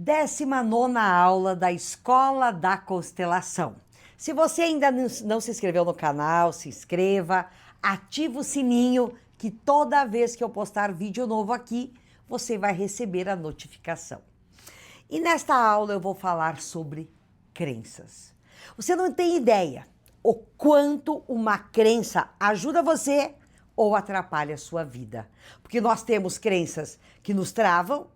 19ª aula da Escola da Constelação. Se você ainda não se inscreveu no canal, se inscreva, ativa o sininho que toda vez que eu postar vídeo novo aqui, você vai receber a notificação. E nesta aula eu vou falar sobre crenças. Você não tem ideia o quanto uma crença ajuda você ou atrapalha a sua vida. Porque nós temos crenças que nos travam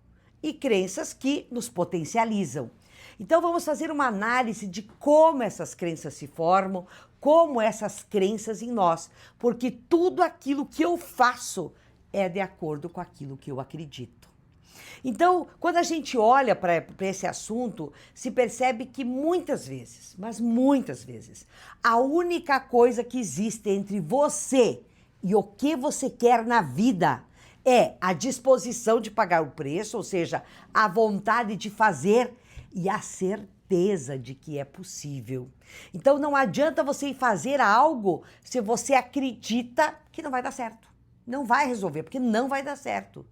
e crenças que nos potencializam. Então vamos fazer uma análise de como essas crenças se formam, como essas crenças em nós, porque tudo aquilo que eu faço é de acordo com aquilo que eu acredito. Então, quando a gente olha para esse assunto, se percebe que muitas vezes, mas muitas vezes, a única coisa que existe entre você e o que você quer na vida é a disposição de pagar o preço, ou seja, a vontade de fazer e a certeza de que é possível. Então não adianta você ir fazer algo se você acredita que não vai dar certo. Não vai resolver, porque não vai dar certo.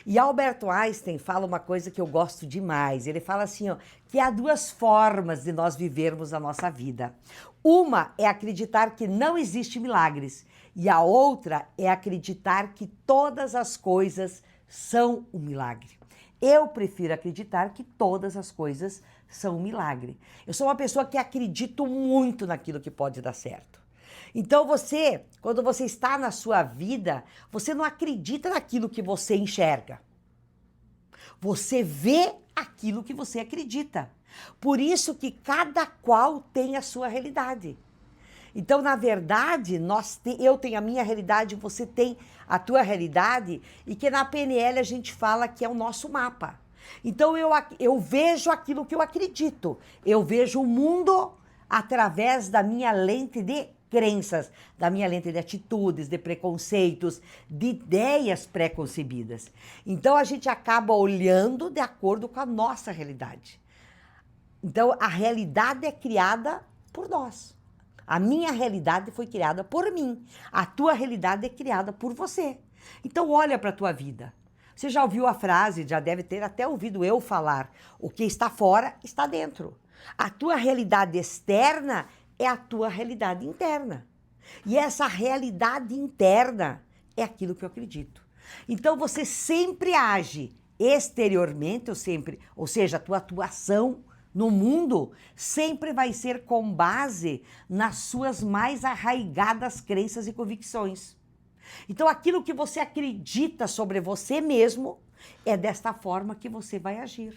E Albert Einstein fala uma coisa que eu gosto demais. Ele fala assim, ó, que há duas formas de nós vivermos a nossa vida. Uma é acreditar que não existe milagres e a outra é acreditar que todas as coisas são um milagre. Eu prefiro acreditar que todas as coisas são um milagre. Eu sou uma pessoa que acredito muito naquilo que pode dar certo. Então quando você está na sua vida, você não acredita naquilo que você enxerga. Você vê aquilo que você acredita. Por isso que cada qual tem a sua realidade. Então, na verdade, eu tenho a minha realidade, você tem a tua realidade, e que na PNL a gente fala que é o nosso mapa. Então, eu vejo aquilo que eu acredito. Eu vejo o mundo através da minha lente de crenças, da minha lente de atitudes, de preconceitos, de ideias pré-concebidas. Então, a gente acaba olhando de acordo com a nossa realidade. Então, a realidade é criada por nós. A minha realidade foi criada por mim. A tua realidade é criada por você. Então olha para a tua vida. Você já ouviu a frase, já deve ter até ouvido eu falar, o que está fora está dentro. A tua realidade externa é a tua realidade interna. E essa realidade interna é aquilo que eu acredito. Então você sempre age exteriormente, ou seja, a tua atuação no mundo sempre vai ser com base nas suas mais arraigadas crenças e convicções. Então, aquilo que você acredita sobre você mesmo, é desta forma que você vai agir.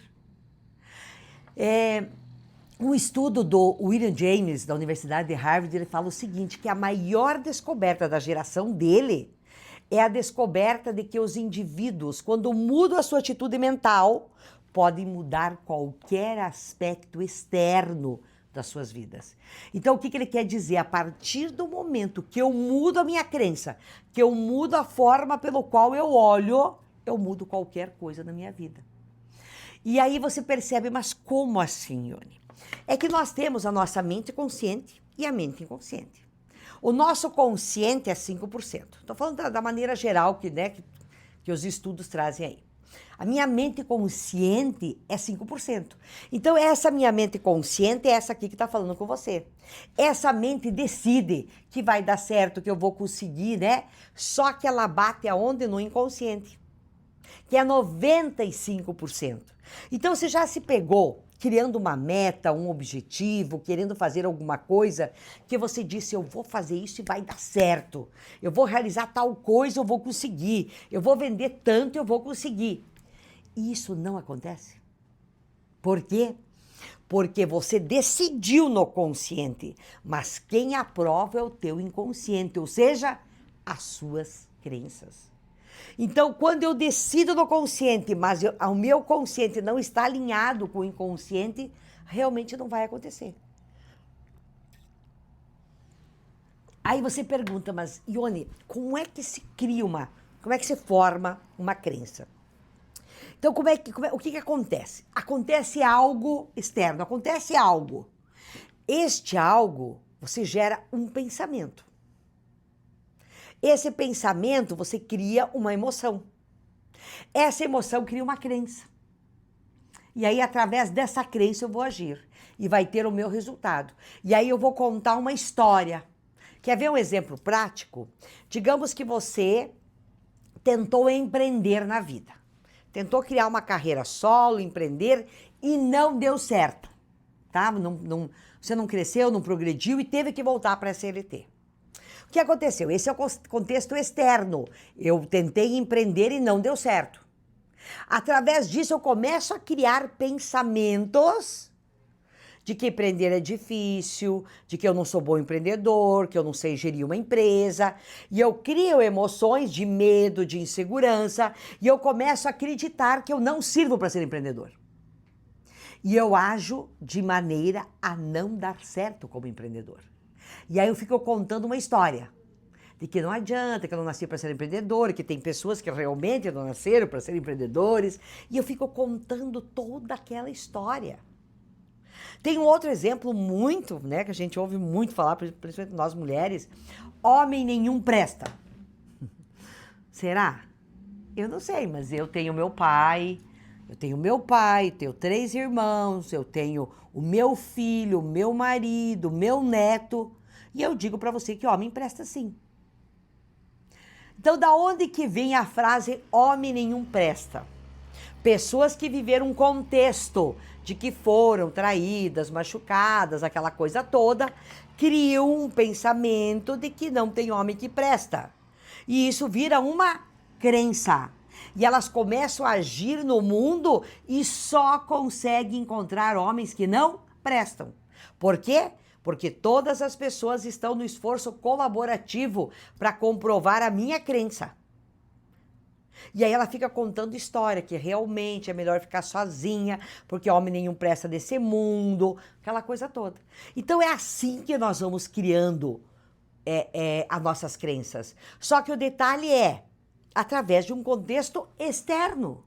Um estudo do William James, da Universidade de Harvard, ele fala o seguinte, que a maior descoberta da geração dele é a descoberta de que os indivíduos, quando mudam a sua atitude mental, podem mudar qualquer aspecto externo das suas vidas. Então, o que ele quer dizer? A partir do momento que eu mudo a minha crença, que eu mudo a forma pelo qual eu olho, eu mudo qualquer coisa na minha vida. E aí você percebe, mas como assim, Ione? É que nós temos a nossa mente consciente e a mente inconsciente. O nosso consciente é 5%. Estou falando da maneira geral que os estudos trazem aí. A minha mente consciente é 5%. Então, essa minha mente consciente é essa aqui que está falando com você. Essa mente decide que vai dar certo, que eu vou conseguir, né? Só que ela bate aonde? No inconsciente, que é 95%. Então, você já se pegou criando uma meta, um objetivo, querendo fazer alguma coisa, que você disse, eu vou fazer isso e vai dar certo. Eu vou realizar tal coisa, eu vou conseguir. Eu vou vender tanto, eu vou conseguir. E isso não acontece. Por quê? Porque você decidiu no consciente, mas quem aprova é o teu inconsciente, ou seja, as suas crenças. Então, quando eu decido no consciente, mas o meu consciente não está alinhado com o inconsciente, realmente não vai acontecer. Aí você pergunta, mas Ione, como é que se forma uma crença? Então, o que acontece? Acontece algo externo, acontece algo. Este algo, você gera um pensamento. Esse pensamento, você cria uma emoção. Essa emoção cria uma crença. E aí, através dessa crença, eu vou agir. E vai ter o meu resultado. E aí eu vou contar uma história. Quer ver um exemplo prático? Digamos que você tentou empreender na vida. Tentou criar uma carreira solo, empreender e não deu certo. Tá? Você não cresceu, não progrediu e teve que voltar para a CLT. O que aconteceu? Esse é o contexto externo. Eu tentei empreender e não deu certo. Através disso, eu começo a criar pensamentos de que empreender é difícil, de que eu não sou bom empreendedor, que eu não sei gerir uma empresa. E eu crio emoções de medo, de insegurança, e eu começo a acreditar que eu não sirvo para ser empreendedor. E eu ajo de maneira a não dar certo como empreendedor. E aí eu fico contando uma história de que não adianta, que eu não nasci para ser empreendedor, que tem pessoas que realmente não nasceram para ser empreendedores. E eu fico contando toda aquela história. Tem um outro exemplo muito, né, que a gente ouve muito falar, principalmente nós mulheres: homem nenhum presta. Será? Eu não sei, mas eu tenho meu pai, tenho 3 irmãos, eu tenho o meu filho, o meu marido, o meu neto, e eu digo para você que homem presta sim. Então, da onde que vem a frase homem nenhum presta? Pessoas que viveram um contexto de que foram traídas, machucadas, aquela coisa toda, criam um pensamento de que não tem homem que presta. E isso vira uma crença. E elas começam a agir no mundo e só conseguem encontrar homens que não prestam. Por quê? Porque todas as pessoas estão no esforço colaborativo para comprovar a minha crença. E aí ela fica contando história, que realmente é melhor ficar sozinha, porque homem nenhum presta desse mundo, aquela coisa toda. Então é assim que nós vamos criando as nossas crenças. Só que o detalhe é através de um contexto externo.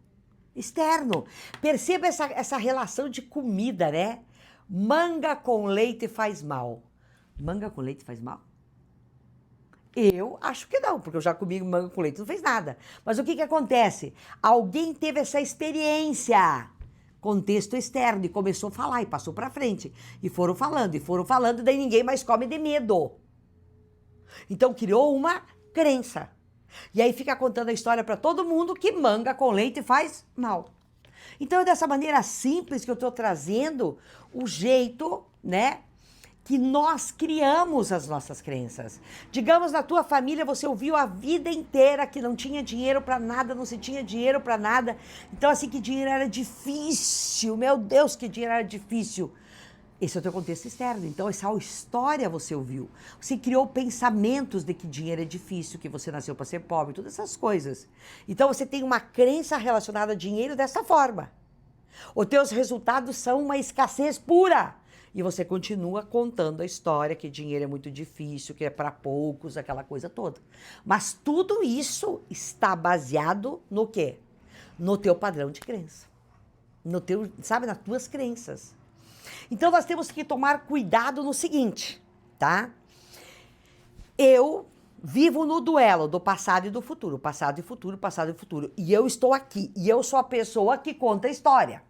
Perceba essa relação de comida, né? Manga com leite faz mal. Manga com leite faz mal? Eu acho que não, porque eu já comi manga com leite, não fez nada. Mas o que acontece? Alguém teve essa experiência, contexto externo, e começou a falar, e passou pra frente. E foram falando, e daí ninguém mais come de medo. Então criou uma crença. E aí fica contando a história pra todo mundo que manga com leite faz mal. Então é dessa maneira simples que eu tô trazendo o jeito, né, que nós criamos as nossas crenças. Digamos, na tua família você ouviu a vida inteira que não tinha dinheiro para nada, não se tinha dinheiro para nada. Então, assim, que dinheiro era difícil. Meu Deus, que dinheiro era difícil. Esse é o teu contexto externo. Então, essa história você ouviu. Você criou pensamentos de que dinheiro é difícil, que você nasceu para ser pobre, todas essas coisas. Então, você tem uma crença relacionada a dinheiro dessa forma. Os teus resultados são uma escassez pura. E você continua contando a história que dinheiro é muito difícil, que é para poucos, aquela coisa toda. Mas tudo isso está baseado no quê? No teu padrão de crença. No teu, sabe, nas tuas crenças. Então nós temos que tomar cuidado no seguinte, tá? Eu vivo no duelo do passado e do futuro, passado e futuro, passado e futuro. E eu estou aqui, e eu sou a pessoa que conta a história.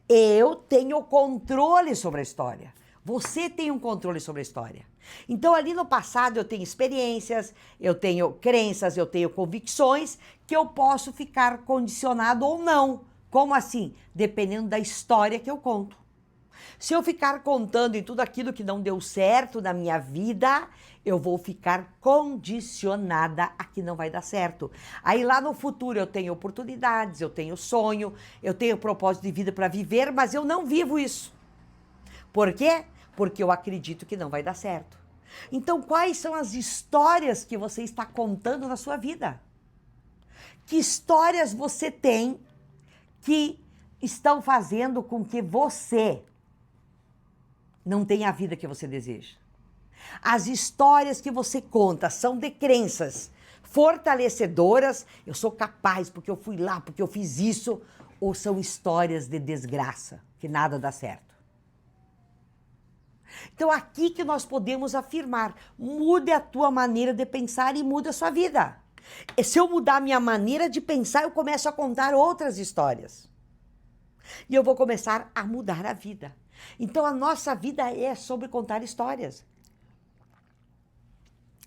Eu tenho controle sobre a história. Você tem um controle sobre a história. Então, ali no passado, eu tenho experiências, eu tenho crenças, eu tenho convicções que eu posso ficar condicionado ou não. Como assim? Dependendo da história que eu conto. Se eu ficar contando em tudo aquilo que não deu certo na minha vida, eu vou ficar condicionada a que não vai dar certo. Aí lá no futuro eu tenho oportunidades, eu tenho sonho, eu tenho propósito de vida para viver, mas eu não vivo isso. Por quê? Porque eu acredito que não vai dar certo. Então, quais são as histórias que você está contando na sua vida? Que histórias você tem que estão fazendo com que você não tenha a vida que você deseja? As histórias que você conta são de crenças fortalecedoras, eu sou capaz porque eu fui lá, porque eu fiz isso, ou são histórias de desgraça, que nada dá certo? Então aqui que nós podemos afirmar, mude a tua maneira de pensar e mude a sua vida. E se eu mudar a minha maneira de pensar, eu começo a contar outras histórias. E eu vou começar a mudar a vida. Então a nossa vida é sobre contar histórias.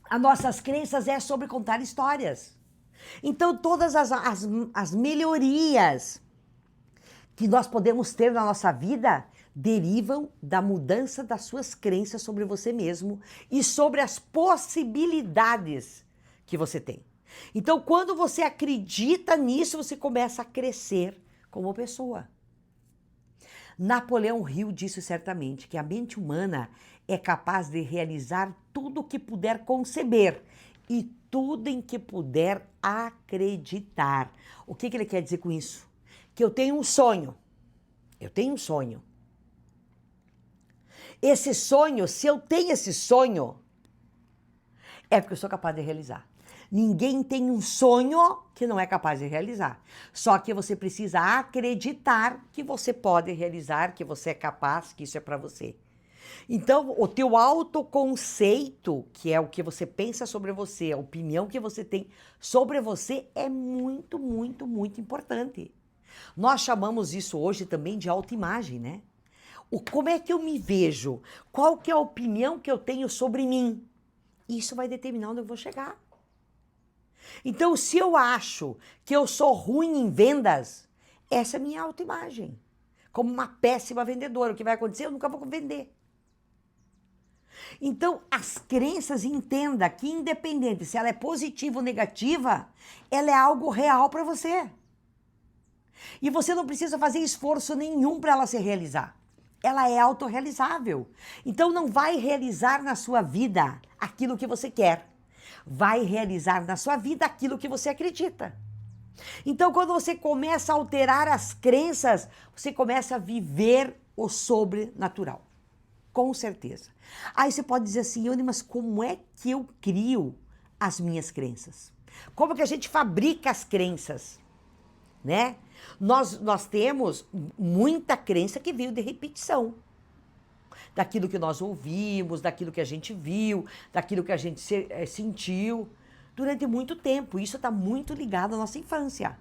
As nossas crenças é sobre contar histórias. Então todas as melhorias que nós podemos ter na nossa vida derivam da mudança das suas crenças sobre você mesmo e sobre as possibilidades que você tem. Então, quando você acredita nisso, você começa a crescer como pessoa. Napoleão Hill disse certamente que a mente humana é capaz de realizar tudo o que puder conceber e tudo em que puder acreditar. O que ele quer dizer com isso? Que eu tenho um sonho. Eu tenho um sonho. Esse sonho, se eu tenho esse sonho, é porque eu sou capaz de realizar. Ninguém tem um sonho que não é capaz de realizar. Só que você precisa acreditar que você pode realizar, que você é capaz, que isso é para você. Então, o teu autoconceito, que é o que você pensa sobre você, a opinião que você tem sobre você, é muito, muito, muito importante. Nós chamamos isso hoje também de autoimagem, né? Como é que eu me vejo? Qual que é a opinião que eu tenho sobre mim? Isso vai determinar onde eu vou chegar. Então, se eu acho que eu sou ruim em vendas, essa é a minha autoimagem. Como uma péssima vendedora. O que vai acontecer? Eu nunca vou vender. Então, as crenças, entenda que independente se ela é positiva ou negativa, ela é algo real para você. E você não precisa fazer esforço nenhum para ela se realizar. Ela é autorrealizável. Então, não vai realizar na sua vida aquilo que você quer. Vai realizar na sua vida aquilo que você acredita. Então, quando você começa a alterar as crenças, você começa a viver o sobrenatural. Com certeza. Aí você pode dizer assim, Ione, mas como é que eu crio as minhas crenças? Como que a gente fabrica as crenças? Né? Nós temos muita crença que veio de repetição. Daquilo que nós ouvimos, daquilo que a gente viu, daquilo que a gente sentiu durante muito tempo. Isso está muito ligado à nossa infância.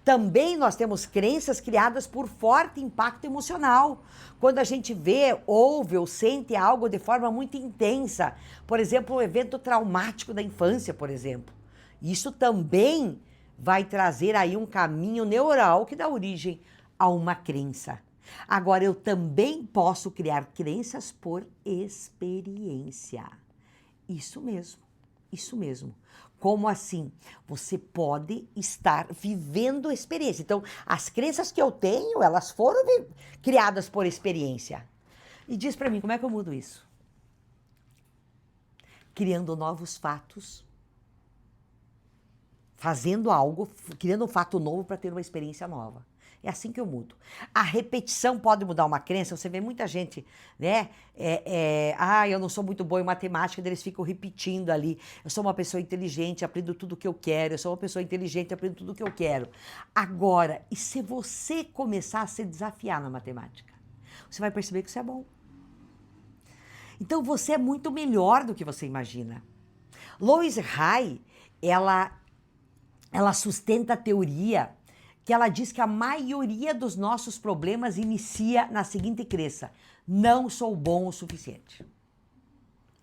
Também nós temos crenças criadas por forte impacto emocional. Quando a gente vê, ouve ou sente algo de forma muito intensa. Por exemplo, um evento traumático da infância, por exemplo. Isso também vai trazer aí um caminho neural que dá origem a uma crença. Agora, eu também posso criar crenças por experiência. Isso mesmo, isso mesmo. Como assim? Você pode estar vivendo experiência. Então, as crenças que eu tenho, elas foram criadas por experiência. E diz para mim, como é que eu mudo isso? Criando novos fatos. Fazendo algo, criando um fato novo para ter uma experiência nova. É assim que eu mudo. A repetição pode mudar uma crença. Você vê muita gente, né? Eu não sou muito boa em matemática, eles ficam repetindo ali. Eu sou uma pessoa inteligente, aprendo tudo o que eu quero. Eu sou uma pessoa inteligente, aprendo tudo o que eu quero. Agora, e se você começar a se desafiar na matemática? Você vai perceber que você é bom. Então, você é muito melhor do que você imagina. Lois Hay, ela sustenta a teoria que ela diz que a maioria dos nossos problemas inicia na seguinte crença: não sou bom o suficiente.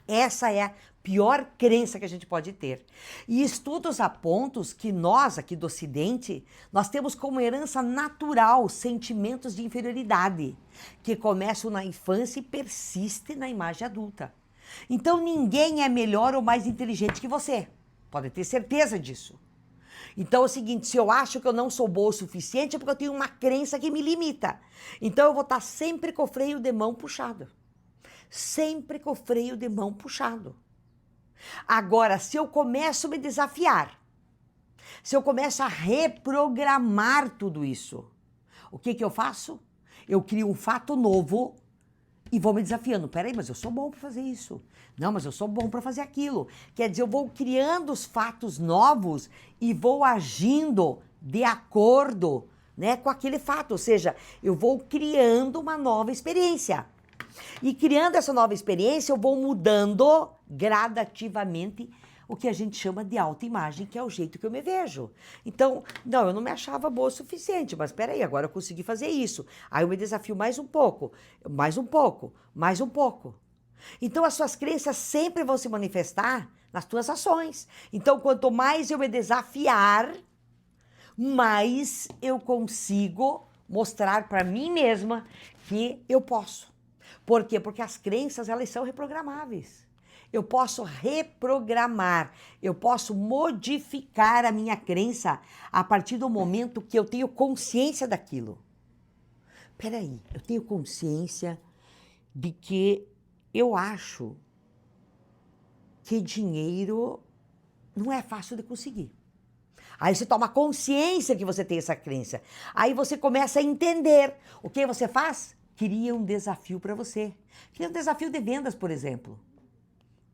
Essa é a pior crença que a gente pode ter. E estudos apontam que nós, aqui do Ocidente, nós temos como herança natural sentimentos de inferioridade, que começam na infância e persistem na imagem adulta. Então ninguém é melhor ou mais inteligente que você. Pode ter certeza disso. Então é o seguinte, se eu acho que eu não sou boa o suficiente, é porque eu tenho uma crença que me limita. Então eu vou estar sempre com o freio de mão puxado. Sempre com o freio de mão puxado. Agora, se eu começo a me desafiar, se eu começo a reprogramar tudo isso, o que eu faço? Eu crio um fato novo e vou me desafiando. Peraí, mas eu sou bom para fazer isso. Não, mas eu sou bom para fazer aquilo. Quer dizer, eu vou criando os fatos novos e vou agindo de acordo, né, com aquele fato. Ou seja, eu vou criando uma nova experiência. E criando essa nova experiência, eu vou mudando gradativamente o que a gente chama de autoimagem, que é o jeito que eu me vejo. Então, não, eu não me achava boa o suficiente, mas peraí, agora eu consegui fazer isso. Aí eu me desafio mais um pouco, mais um pouco, mais um pouco. Então, as suas crenças sempre vão se manifestar nas tuas ações. Então, quanto mais eu me desafiar, mais eu consigo mostrar para mim mesma que eu posso. Por quê? Porque as crenças, elas são reprogramáveis. Eu posso reprogramar, eu posso modificar a minha crença a partir do momento que eu tenho consciência daquilo. Peraí, eu tenho consciência de que eu acho que dinheiro não é fácil de conseguir. Aí você toma consciência que você tem essa crença. Aí você começa a entender. O que você faz? Cria um desafio para você. Cria um desafio de vendas, por exemplo.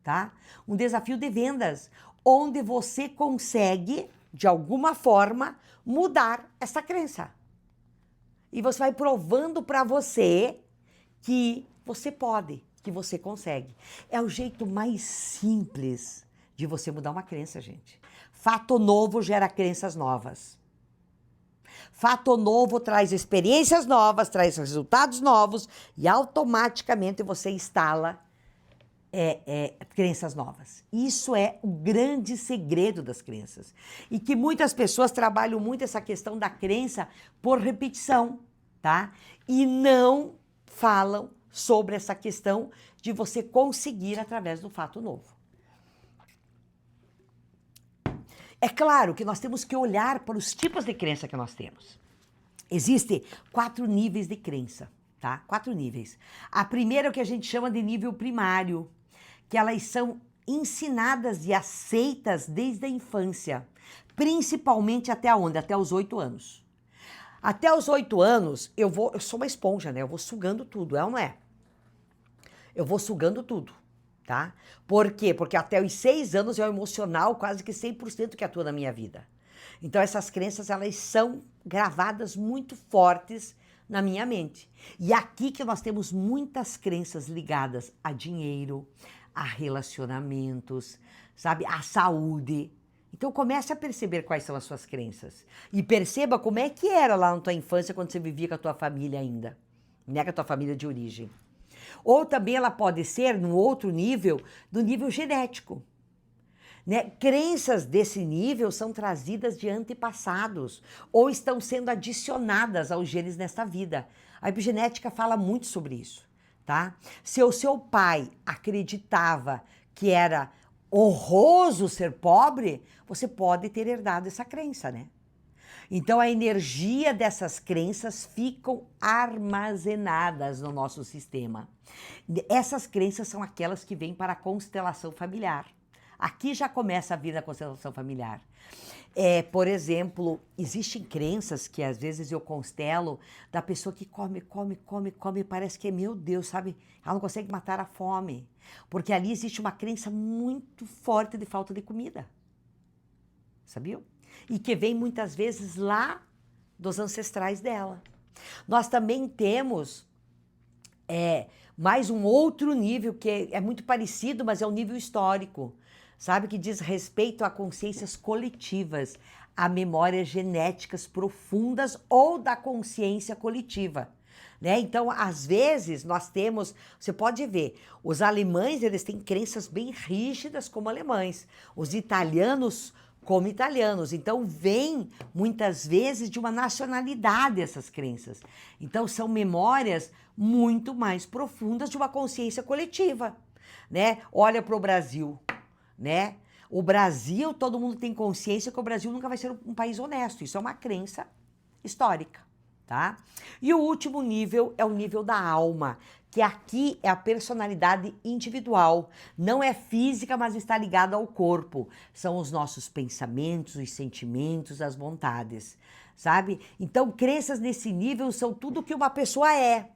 Tá? Um desafio de vendas, onde você consegue, de alguma forma, mudar essa crença. E você vai provando para você que você pode, que você consegue. É o jeito mais simples de você mudar uma crença, gente. Fato novo gera crenças novas. Fato novo traz experiências novas, traz resultados novos e automaticamente você instala crenças novas. Isso é o grande segredo das crenças. E que muitas pessoas trabalham muito essa questão da crença por repetição, tá? E não falam sobre essa questão de você conseguir através do fato novo. É claro que nós temos que olhar para os tipos de crença que nós temos. Existem 4 níveis de crença, tá? 4 níveis. A primeira é o que a gente chama de nível primário, que elas são ensinadas e aceitas desde a infância, principalmente até onde? Até os 8 anos. Até os 8 anos, eu sou uma esponja, né? Eu vou sugando tudo, é ou não é? Eu vou sugando tudo, tá? Por quê? Porque até os 6 anos é o emocional quase que 100% que atua na minha vida. Então essas crenças, elas são gravadas muito fortes na minha mente. E aqui que nós temos muitas crenças ligadas a dinheiro, a relacionamentos, sabe? A saúde. Então comece a perceber quais são as suas crenças. E perceba como é que era lá na tua infância quando você vivia com a tua família ainda. Né? Com a tua família de origem. Ou também ela pode ser, num outro nível, do nível genético. Né? Crenças desse nível são trazidas de antepassados ou estão sendo adicionadas aos genes nesta vida. A epigenética fala muito sobre isso, tá? Se o seu pai acreditava que era honroso ser pobre, você pode ter herdado essa crença, né? Então a energia dessas crenças ficam armazenadas no nosso sistema. Essas crenças são aquelas que vêm para a constelação familiar. Aqui já começa a vir a constelação familiar. Por exemplo, existem crenças que às vezes eu constelo da pessoa que come, parece que é meu Deus, sabe? Ela não consegue matar a fome. Porque ali existe uma crença muito forte de falta de comida. Sabiam? E que vem muitas vezes lá dos ancestrais dela. Nós também temos mais um outro nível que é muito parecido, mas é um nível histórico. Sabe, que diz respeito a consciências coletivas, a memórias genéticas profundas ou da consciência coletiva. Né? Então, às vezes, nós temos, você pode ver, os alemães, eles têm crenças bem rígidas como alemães, os italianos como italianos. Então, vem, muitas vezes, de uma nacionalidade essas crenças. Então, são memórias muito mais profundas de uma consciência coletiva. Né? Olha para o Brasil. Né? O Brasil, todo mundo tem consciência que o Brasil nunca vai ser um país honesto. Isso é uma crença histórica, tá? E o último nível é o nível da alma, que aqui é a personalidade individual. Não é física, mas está ligada ao corpo. São os nossos pensamentos, os sentimentos, as vontades, sabe? Então, crenças nesse nível são tudo que uma pessoa é.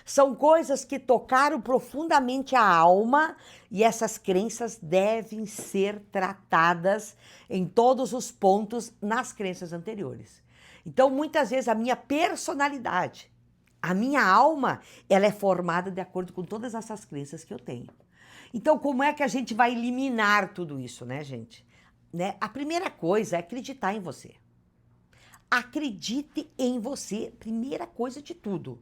São coisas que tocaram profundamente a alma e essas crenças devem ser tratadas em todos os pontos nas crenças anteriores. Então, muitas vezes, a minha personalidade, a minha alma, ela é formada de acordo com todas essas crenças que eu tenho. Então, como é que a gente vai eliminar tudo isso, né, gente? Né? A primeira coisa é acreditar em você. Acredite em você, primeira coisa de tudo.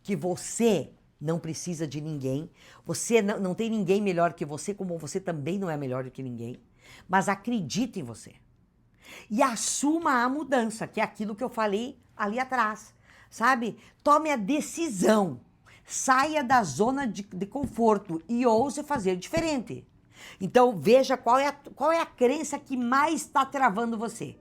Que você não precisa de ninguém, você não tem ninguém melhor que você, como você também não é melhor do que ninguém. Mas acredite em você. E assuma a mudança, que é aquilo que eu falei ali atrás, sabe? Tome a decisão, saia da zona de conforto e ouse fazer diferente. Então veja qual é a crença que mais está travando você.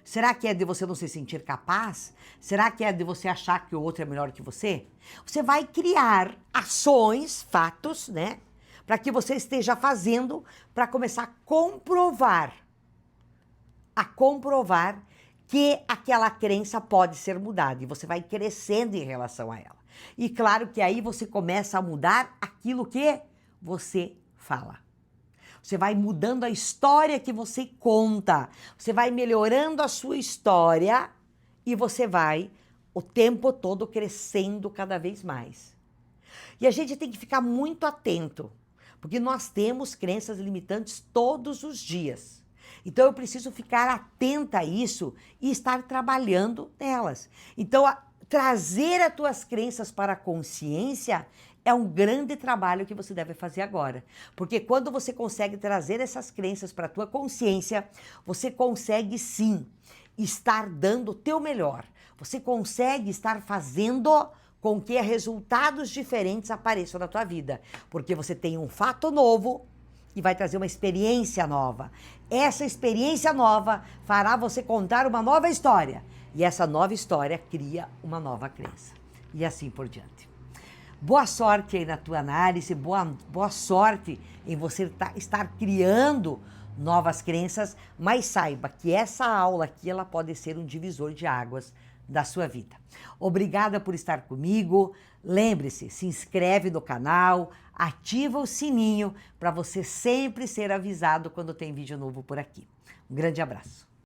Será que é de você não se sentir capaz? Será que é de você achar que o outro é melhor que você? Você vai criar ações, fatos, né? Para que você esteja fazendo para começar a comprovar que aquela crença pode ser mudada e você vai crescendo em relação a ela. E claro que aí você começa a mudar aquilo que você fala. Você vai mudando a história que você conta, você vai melhorando a sua história e você vai o tempo todo crescendo cada vez mais. E a gente tem que ficar muito atento, porque nós temos crenças limitantes todos os dias. Então eu preciso ficar atenta a isso e estar trabalhando nelas. Então trazer as tuas crenças para a consciência é um grande trabalho que você deve fazer agora. Porque quando você consegue trazer essas crenças para a tua consciência, você consegue sim estar dando o teu melhor. Você consegue estar fazendo com que resultados diferentes apareçam na tua vida. Porque você tem um fato novo e vai trazer uma experiência nova. Essa experiência nova fará você contar uma nova história. E essa nova história cria uma nova crença. E assim por diante. Boa sorte aí na tua análise, boa sorte em você estar criando novas crenças, mas saiba que essa aula aqui ela pode ser um divisor de águas da sua vida. Obrigada por estar comigo. Lembre-se, se inscreve no canal, ativa o sininho para você sempre ser avisado quando tem vídeo novo por aqui. Um grande abraço.